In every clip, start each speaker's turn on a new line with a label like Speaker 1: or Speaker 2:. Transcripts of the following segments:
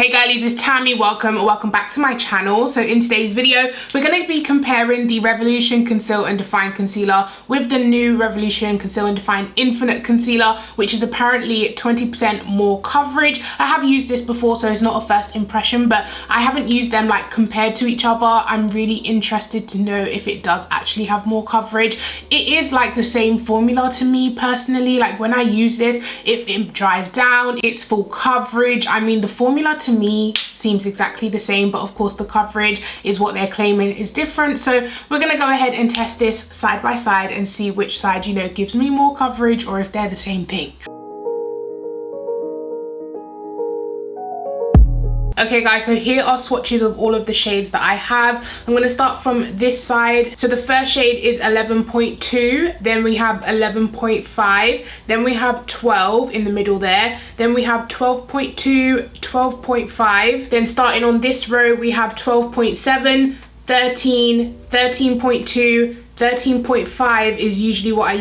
Speaker 1: Hey girlies, it's Tammy. Welcome back to my channel. So in today's video, we're going to be comparing the Revolution Conceal and Define Concealer with the new Revolution Conceal and Define Infinite Concealer, which is apparently 20% more coverage. I have used this before, so it's not a first impression, but I haven't used them like compared to each other. I'm really interested to know if it does actually have more coverage. It is like the same formula to me personally. Like when I use this, if it dries down, it's full coverage. I mean, the formula to me seems exactly the same, but of course the coverage is what they're claiming is different. So we're gonna go ahead and test this side by side and see which side, you know, gives me more coverage or if they're the same thing. Okay guys, so here are swatches of all of the shades that I have. I'm going to start from this side. So the first shade is 11.2, then we have 11.5, then we have 12 in the middle there, then we have 12.2, 12.5, then starting on this row we have 12.7, 13, 13.2, 13.5 is usually what I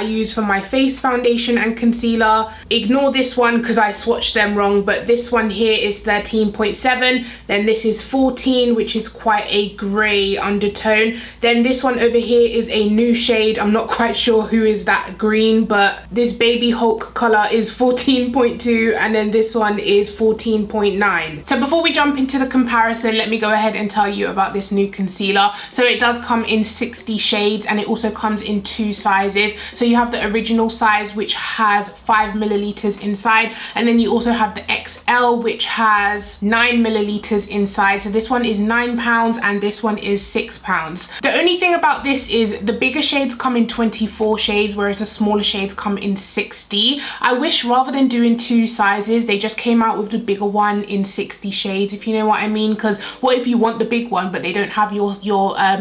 Speaker 1: use for my face foundation and concealer. Ignore this one because I swatched them wrong, but this one here is 13.7, then this is 14, which is quite a grey undertone, then this one over here is a new shade. I'm not quite sure who is that green, but this Baby Hulk colour is 14.2, and then this one is 14.9. So before we jump into the comparison, let me go ahead and tell you about this new concealer. So it does come in 60 shades, and it also comes in two sizes. So you have the original size, which has 5 milliliters inside, and then you also have the XL, which has 9 milliliters inside. So this one is £9 and this one is £6. The only thing about this is the bigger shades come in 24 shades, whereas the smaller shades come in 60. I wish rather than doing two sizes, they just came out with the bigger one in 60 shades, if you know what I mean. Because what if you want the big one but they don't have your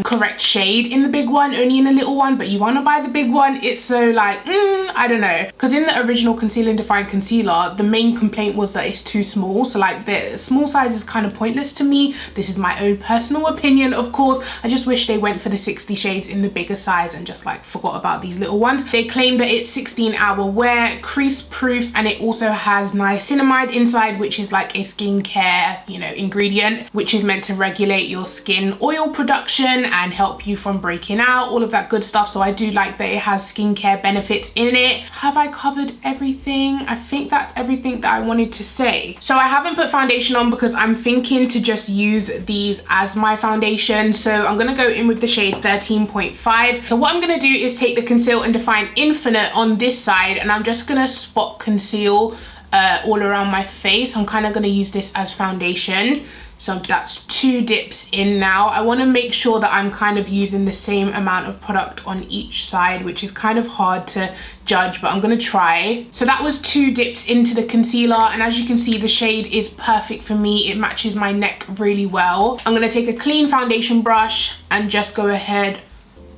Speaker 1: correct shade in the big one, only in a little one, but you want to buy the big one? It's so like I don't know, because in the original Conceal and Define concealer, the main complaint was that it's too small. So like the small size is kind of pointless to me. This is my own personal opinion, of course. I just wish they went for the 60 shades in the bigger size and just like forgot about these little ones. They claim that it's 16-hour wear, crease proof, and it also has niacinamide inside, which is like a skincare, you know, ingredient, which is meant to regulate your skin oil production and help you from breaking out, all of that good stuff. So I do like that it has skincare benefits in it. Have I covered everything? I think that's everything that I wanted to say. So I haven't put foundation on because I'm thinking to just use these as my foundation. So I'm gonna go in with the shade 13.5. So what I'm gonna do is take the Conceal and Define Infinite on this side, and I'm just gonna spot conceal all around my face. I'm kind of gonna use this as foundation. So that's 2 dips in now. I want to make sure that I'm kind of using the same amount of product on each side, which is kind of hard to judge, but I'm going to try. So that was 2 dips into the concealer, and as you can see, the shade is perfect for me. It matches my neck really well. I'm going to take a clean foundation brush and just go ahead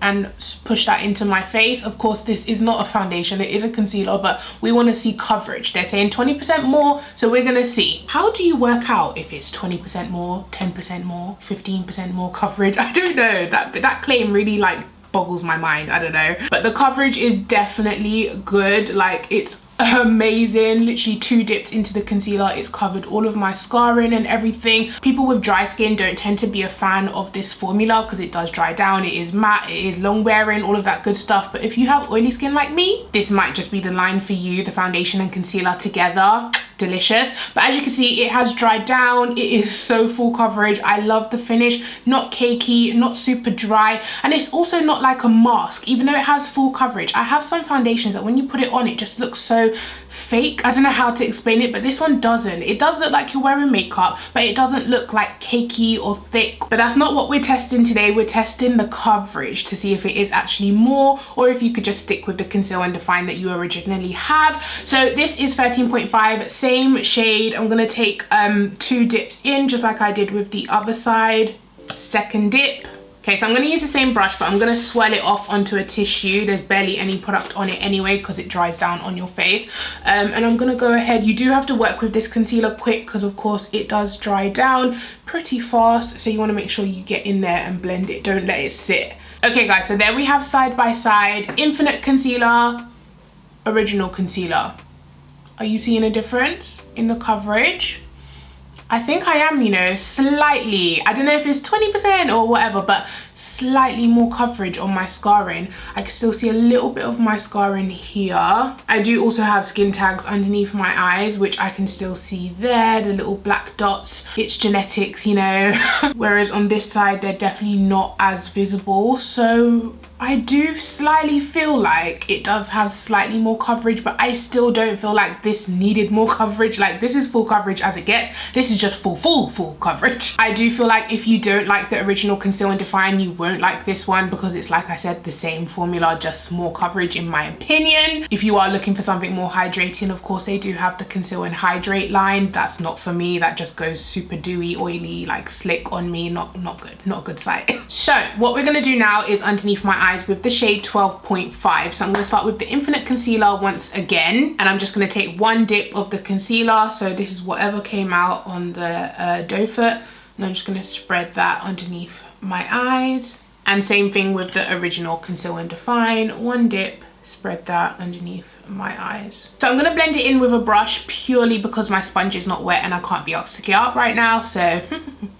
Speaker 1: and push that into my face. Of course, this is not a foundation, it is a concealer, but we want to see coverage. They're saying 20% more, so we're gonna see. How do you work out if it's 20% more, 10% more, 15% more coverage? I don't know. That claim really like boggles my mind. I don't know, but the coverage is definitely good. Like, it's amazing. Literally 2 dips into the concealer, it's covered all of my scarring and everything. People with dry skin don't tend to be a fan of this formula because it does dry down, it is matte, it is long wearing, all of that good stuff. But if you have oily skin like me, this might just be the line for you. The foundation and concealer together, delicious. But as you can see, it has dried down. It is so full coverage. I love the finish, not cakey, not super dry, and it's also not like a mask, even though it has full coverage. I have some foundations that when you put it on, it just looks so fake. I don't know how to explain it, but this one doesn't. It does look like you're wearing makeup, but it doesn't look like cakey or thick. But that's not what we're testing today. We're testing the coverage to see if it is actually more, or if you could just stick with the Conceal and Define that you originally have. So this is 13.5, same shade. I'm gonna take 2 dips in, just like I did with the other side. Second dip. Okay, so I'm going to use the same brush, but I'm going to swirl it off onto a tissue. There's barely any product on it anyway because it dries down on your face. And I'm going to go ahead. You do have to work with this concealer quick because, of course, it does dry down pretty fast. So you want to make sure you get in there and blend it. Don't let it sit. Okay, guys, so there we have side by side. Infinite concealer, original concealer. Are you seeing a difference in the coverage? I think I am, you know, slightly. I don't know if it's 20% or whatever, but slightly more coverage on my scarring. I can still see a little bit of my scarring here. I do also have skin tags underneath my eyes, which I can still see there, the little black dots. It's genetics, you know. Whereas on this side, they're definitely not as visible. So I do slightly feel like it does have slightly more coverage, but I still don't feel like this needed more coverage. Like, this is full coverage as it gets. This is just full coverage. I do feel like if you don't like the original Conceal and Define, you won't like this one, because it's, like I said, the same formula, just more coverage in my opinion. If you are looking for something more hydrating, of course they do have the Conceal and Hydrate line. That's not for me. That just goes super dewy, oily, like slick on me. Not a good sight. So what we're gonna do now is underneath my eyes with the shade 12.5. So I'm going to start with the Infinite Concealer once again, and I'm just going to take one dip of the concealer. So this is whatever came out on the doe foot, and I'm just going to spread that underneath my eyes. And same thing with the original Conceal and Define, one dip, spread that underneath my eyes. So I'm going to blend it in with a brush purely because my sponge is not wet and I can't be asked to get up right now. So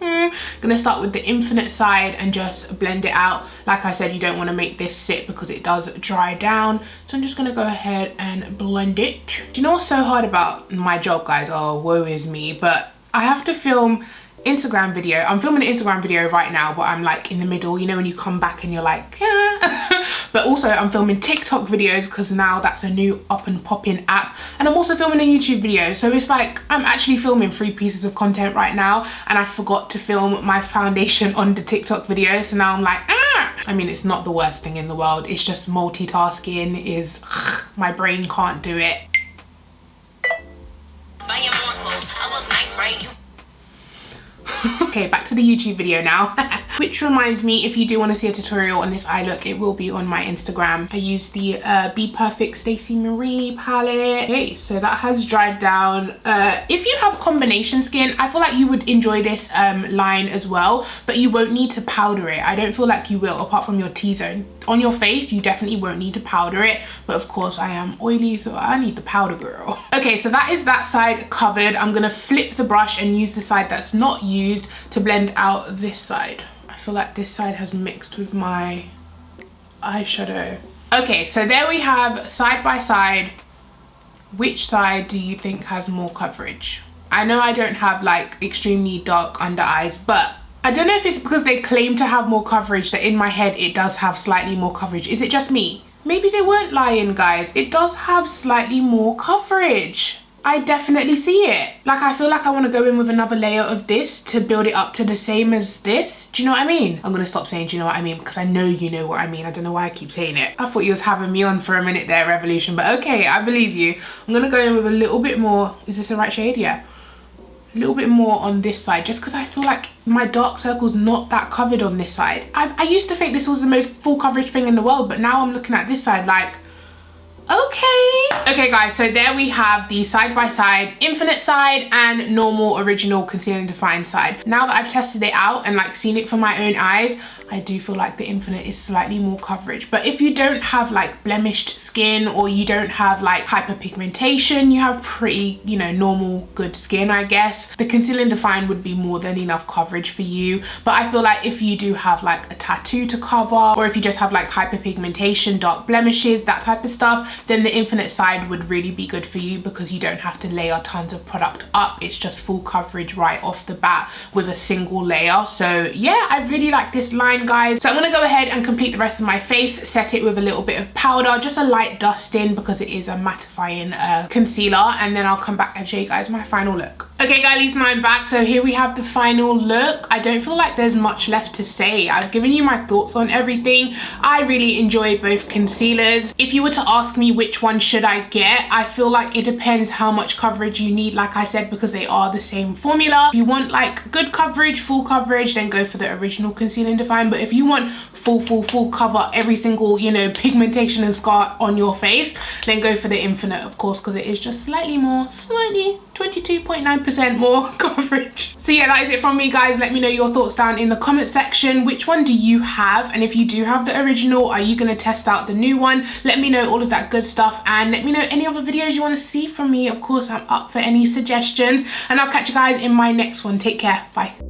Speaker 1: I'm going to start with the Infinite side and just blend it out. Like I said, you don't want to make this sit because it does dry down. So I'm just going to go ahead and blend it. Do you know what's so hard about my job, guys? Oh, woe is me. But I have to film Instagram video. I'm filming an Instagram video right now, but I'm like in the middle, you know, when you come back and you're like, yeah. But also I'm filming TikTok videos because now that's a new up and popping app, and I'm also filming a YouTube video. So it's like I'm actually filming 3 pieces of content right now, and I forgot to film my foundation on the TikTok video. So now I'm like, ah. I mean, it's not the worst thing in the world. It's just multitasking is my brain can't do it. Buy your more clothes. I look nice, right? Okay, back to the YouTube video now. Which reminds me, if you do want to see a tutorial on this eye look, it will be on my Instagram. I use the Be Perfect Stacey Marie palette. Okay, so that has dried down. If you have combination skin, I feel like you would enjoy this line as well, but you won't need to powder it. I don't feel like you will, apart from your T-zone. On your face, you definitely won't need to powder it, but of course I am oily, so I need the powder, girl. Okay, so that is that side covered. I'm gonna flip the brush and use the side that's not used to blend out this side. I feel like this side has mixed with my eyeshadow. Okay, so there we have side by side. Which side do you think has more coverage? I know I don't have like extremely dark under eyes, but I don't know if it's because they claim to have more coverage that in my head it does have slightly more coverage. Is it just me? Maybe they weren't lying, guys. It does have slightly more coverage. I definitely see it. Like, I feel like I want to go in with another layer of this to build it up to the same as this. Do you know what I mean? I'm gonna stop saying do you know what I mean, because I know you know what I mean. I don't know why I keep saying it. I thought you was having me on for a minute there, Revolution, but okay, I believe you. I'm gonna go in with a little bit more. Is this the right shade? Yeah. A little bit more on this side, just because I feel like my dark circle's not that covered on this side. I used to think this was the most full coverage thing in the world, but now I'm looking at this side like, okay guys, so there we have the side by side Infinite side and normal original Conceal and Define side. Now that I've tested it out and like seen it for my own eyes, I do feel like the Infinite is slightly more coverage. But if you don't have like blemished skin, or you don't have like hyperpigmentation, you have pretty, you know, normal good skin, I guess, the Conceal and Define would be more than enough coverage for you. But I feel like if you do have like a tattoo to cover, or if you just have like hyperpigmentation, dark blemishes, that type of stuff, then the Infinite side would really be good for you, because you don't have to layer tons of product up. It's just full coverage right off the bat with a single layer. So yeah, I really like this line, guys. So I'm gonna go ahead and complete the rest of my face, set it with a little bit of powder, just a light dusting, because it is a mattifying concealer, and then I'll come back and show you guys my final look. Okay guys, now I'm back. So here we have the final look. I don't feel like there's much left to say. I've given you my thoughts on everything. I really enjoy both concealers. If you were to ask me which one should I get, I feel like it depends how much coverage you need, like I said, because they are the same formula. If you want like good coverage, full coverage, then go for the original Conceal and Define. But if you want full cover every single, you know, pigmentation and scar on your face, then go for the Infinite, of course, because it is just slightly 22.9% more coverage. So yeah, that is it from me, guys. Let me know your thoughts down in the comment section. Which one do you have? And if you do have the original, are you going to test out the new one? Let me know all of that good stuff, and let me know any other videos you want to see from me. Of course, I'm up for any suggestions, and I'll catch you guys in my next one. Take care. Bye.